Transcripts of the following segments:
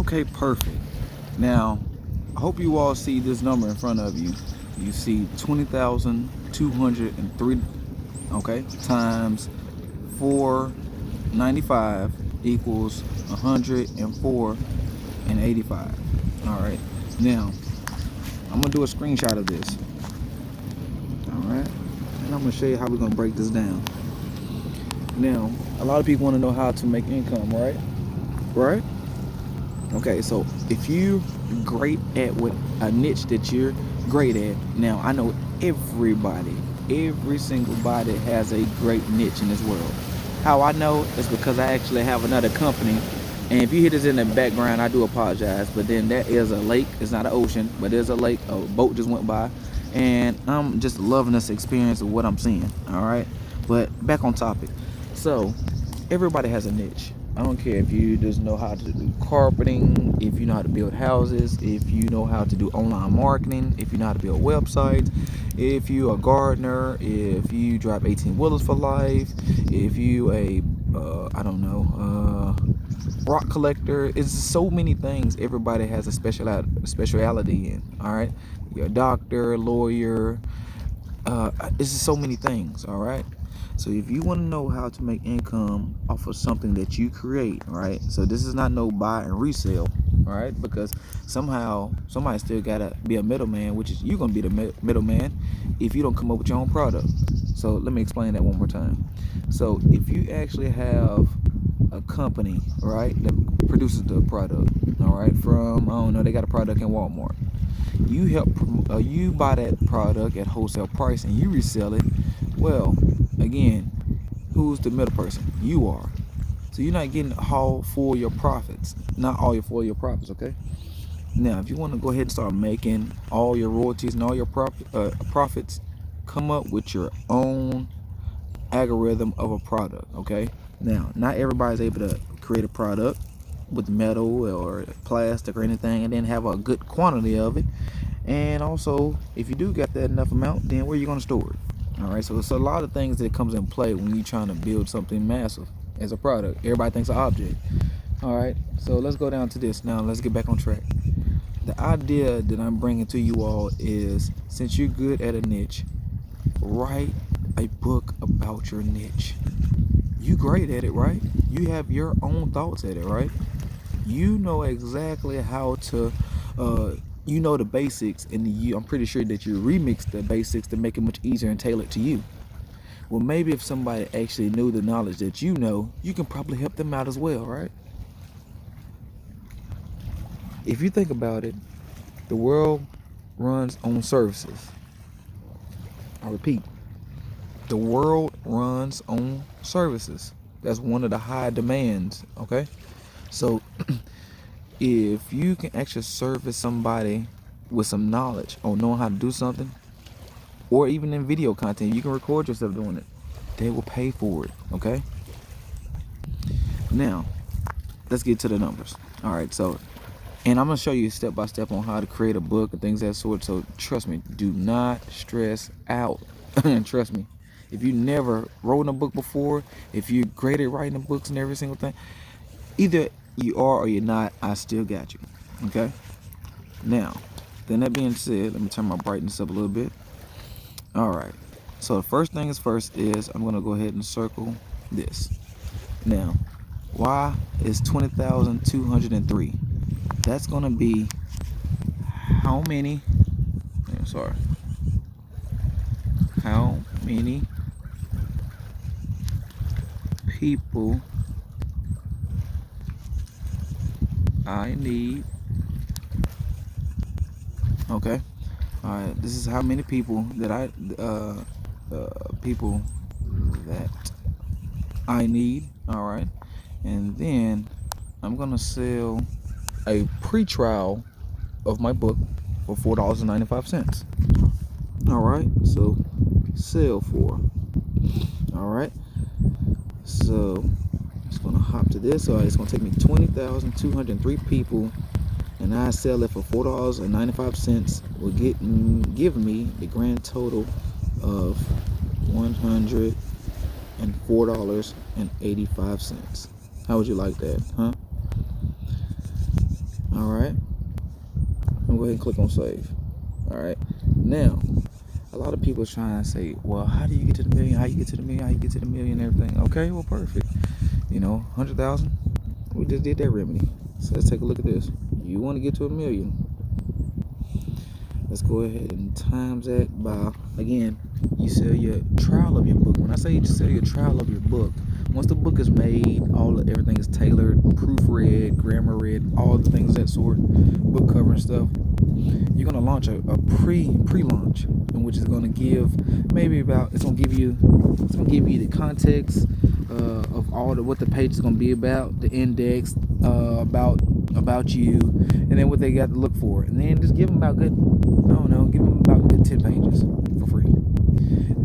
Okay, perfect. Now, I hope you all see this number in front of you. You see 20,203, okay, times 495 equals 104.85. All right. Now, I'm gonna do a screenshot of this. All right, and I'm gonna show you how we're gonna break this down. Now, a lot of people want to know how to make income, right? Right? Okay, so if you're great at what a niche that you're great at, now I know every single body has a great niche in this world. How I know is because I actually have another company, and if you hear this in the background, I do apologize, but then that is a lake. It's not an ocean, but there's a lake. A boat just went by, and I'm just loving this experience of what I'm seeing. All right, but back on topic. So everybody has a niche. I don't care if you just know how to do carpeting, if you know how to build houses, if you know how to do online marketing, if you know how to build websites, if you're a gardener, if you drive 18-wheelers for life, if you I don't know, rock collector. It's so many things. Everybody has a speciality in. All right, you're a doctor, lawyer. It's just so many things. All right. So if you want to know how to make income off of something that you create, right? So this is not no buy and resale, all right? Because somehow somebody still gotta be a middleman, which is you're gonna be the middleman if you don't come up with your own product. So let me explain that one more time. So if you actually have a company, right, that produces the product, all right, from I don't know, they got a product in Walmart. You you buy that product at wholesale price and you resell it. Well, again, who's the middle person? You are. So you're not getting all for your profits, not all for your profits. Okay. Now, if you want to go ahead and start making all your royalties and all your profits, come up with your own algorithm of a product. Okay. Now, not everybody's able to create a product with metal or plastic or anything and then have a good quantity of it. And also, if you do get that enough amount, then where are you going to store it? All right, so it's a lot of things that comes in play when you're trying to build something massive as a product. Everybody thinks an object. All right, so let's go down to this now. Let's get back on track. The idea that I'm bringing to you all is, since you're good at a niche, write a book about your niche. You great at it, right? You have your own thoughts at it, right? You know exactly how to you know the basics, and I'm pretty sure that you remix the basics to make it much easier and tailored to you. Well, maybe if somebody actually knew the knowledge that you know, you can probably help them out as well, right? If you think about it, the world runs on services. I repeat, the world runs on services. That's one of the high demands, okay? So if you can actually service somebody with some knowledge on knowing how to do something, or even in video content, you can record yourself doing it, they will pay for it. Okay, now let's get to the numbers. All right, so, and I'm gonna show you step by step on how to create a book and things of that sort. So trust me, do not stress out. Trust me, if you never wrote a book before, if you're great at writing books and every single thing, either you are or you're not, I still got you. Okay, now then, that being said, let me turn my brightness up a little bit. All right, so the first thing is first is I'm gonna go ahead and circle this. Now, why is 20,203? That's gonna be how many, how many people I need. Okay, all right, this is how many people that people that I need. All right, and then I'm gonna sell a pre-trial of my book for $4.95. All right, so sell for. All right, so just gonna hop to this. So it's gonna take me 20,203 people, and I sell it for $4.95. Will give me the grand total of $104.85. How would you like that, huh? All right. I'm going to go ahead and click on save. All right. Now, a lot of people are trying to say, well, how do you get to the million? How you get to the million? How you get to the million and everything? Okay, well, perfect. 100,000. We just did that remedy. So let's take a look at this. You want to get to a million. Let's go ahead and times that by, again, you sell your trial of your book. When I say you sell your trial of your book, once the book is made, everything is tailored, proofread, grammar read, all the things of that sort, book cover and stuff, you're gonna launch a pre-launch, in which is gonna give it's gonna give you the context of what the page is gonna be about, the index, about you, and then what they got to look for, and then just give them about good 10 pages for free.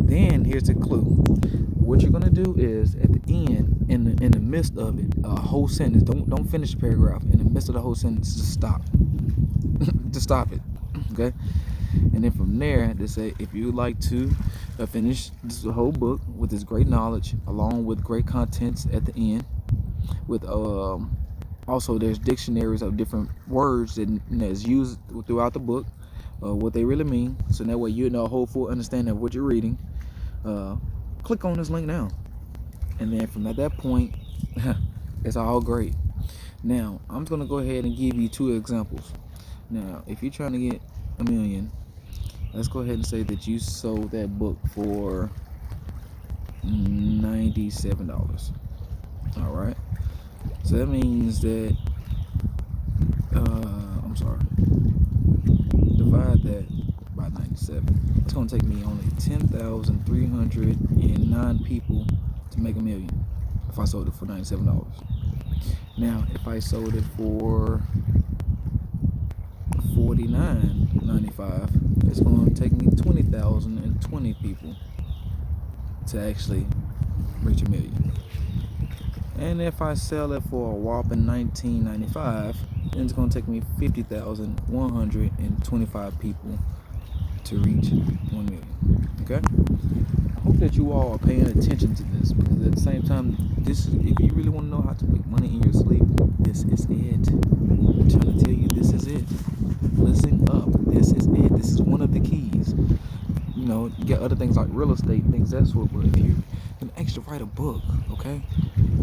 Then here's the clue. What you're gonna do is at the end, in the midst of it, a whole sentence. Don't finish the paragraph. In the midst of the whole sentence, just stop. Just stop it. Okay. And then from there, they say if you would like to finish this whole book with this great knowledge, along with great contents at the end, with also there's dictionaries of different words that's used throughout the book, what they really mean, so that way you know a whole full understanding of what you're reading. Click on this link now, and then from at that point, it's all great. Now I'm gonna go ahead and give you 2 examples. Now, if you're trying to get a million, let's go ahead and say that you sold that book for $97. All right. So that means that, divide that by 97. It's going to take me only 10,309 people to make a million if I sold it for $97. Now, if I sold it for $49.95, it's going to take me 20,020 people to actually reach a million. And if I sell it for a whopping $19.95, then it's going to take me 50,125 people to reach 1 million. Okay? I hope that you all are paying attention to this, because at the same time, if you really want to know how to make money in your sleep, this is it. I'm trying to tell you, this is it. Listen up. This is it. This is one of the keys. You get other things like real estate, things that sort, but if you can actually write a book, okay?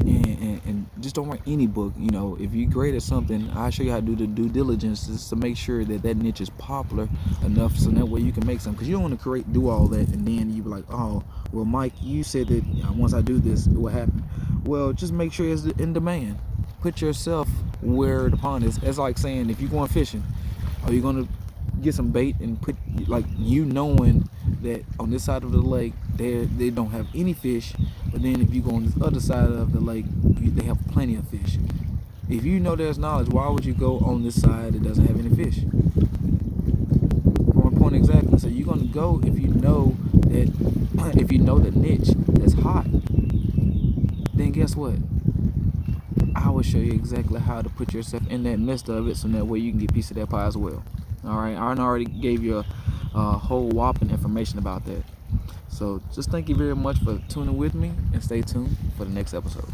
And just don't write any book. If you're great at something, I'll show you how to do the due diligence just to make sure that niche is popular enough, so that way you can make something. Because you don't want to do all that and then you be like, oh, well, Mike, you said that once I do this, it will happen. Well, just make sure it's in demand. Put yourself where the pond is. It's like saying, if you're going fishing, are you going to get some bait and put, knowing that on this side of the lake they don't have any fish, but then if you go on this other side of the lake, they have plenty of fish. If you know there's knowledge, why would you go on this side that doesn't have any fish? From my point exactly. So you're going to go if you know the niche that's hot. Then guess what? I will show you exactly how to put yourself in that midst of it, so that way you can get a piece of that pie as well. All right, I already gave you a whole whopping information about that. So just thank you very much for tuning with me, and stay tuned for the next episode.